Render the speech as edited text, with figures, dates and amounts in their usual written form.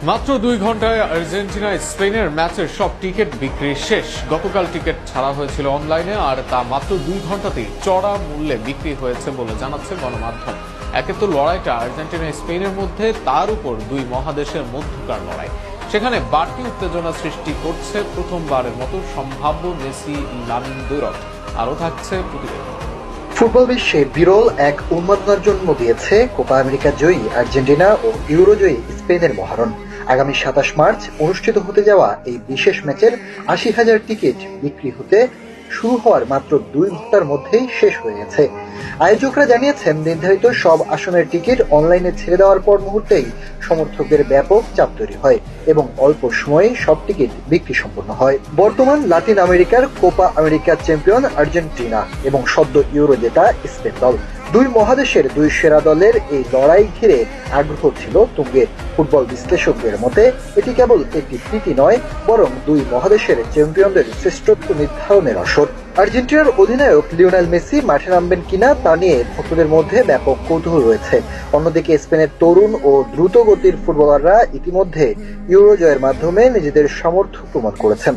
মাত্র 2 ঘন্টায় আর্জেন্টিনা স্পেনের ম্যাচের সব টিকিট বিক্রি শেষ। গতকাল টিকিট ছাড়া হয়েছিল অনলাইনে, আর তা মাত্র 2 ঘন্টাতেই চড়া মূল্যে বিক্রি হয়েছে বলে জানাচ্ছে গণমাধ্যম। একে তো লড়াইটা আর্জেন্টিনা স্পেনের মধ্যে, তার উপর দুই মহাদেশের মধ্যকার লড়াই। সেখানে বাড়তি উত্তেজনা সৃষ্টি করছে প্রথমবারের মতো সম্ভাব্য মেসি লামিন দুরক। আরও থাকছে প্রতিবেদন। ফুটবল বিশ্বে বিরল এক উন্মাদনার জন্ম দিয়েছে কোপা আমেরিকা জয়ী আর্জেন্টিনা ও ইউরো জয়ী স্পেনের মহারণ। আগামী 27 মার্চ অনুষ্ঠিত হতে যাওয়া এই বিশেষ ম্যাচের 80,000 টিকিট বিক্রি হতে শুরু হওয়ার মাত্র 2 ঘন্টার মধ্যেই শেষ হয়ে গেছে। আয়োজকরা জানিয়েছেন, নির্ধারিত সব আসনের টিকিট অনলাইনে ছেড়ে দেওয়ার পর মুহূর্তেই সমর্থকদের ব্যাপক চাপ তৈরি হয় এবং অল্প সময়ে সব টিকিট বিক্রি সম্পন্ন হয়। বর্তমান লাতিন আমেরিকার কোপা আমেরিকা চ্যাম্পিয়ন আর্জেন্টিনা এবং সদ্য ইউরো জেতা স্পেন দল, দুই মহাদেশের দুই সেরা দলের এই লড়াই ঘিরে আগ্রহ ছিল তুঙ্গে। ফুটবল বিশ্লেষকদের মতে এটি কেবল একটি প্রীতি নয়, বরং দুই মহাদেশের চ্যাম্পিয়নদের শ্রেষ্ঠত্ব নির্ধারণের আসর। আর্জেন্টিনার অধিনায়ক লিওনেল মেসি মাঠে নামবেন কিনা তা নিয়ে ভক্তদের মধ্যে ব্যাপক কৌতূহল রয়েছে। অন্যদিকে স্পেনের তরুণ ও দ্রুত গতির ফুটবলাররা ইতিমধ্যে ইউরো জয়ের মাধ্যমে নিজেদের সামর্থ্য প্রমাণ করেছেন।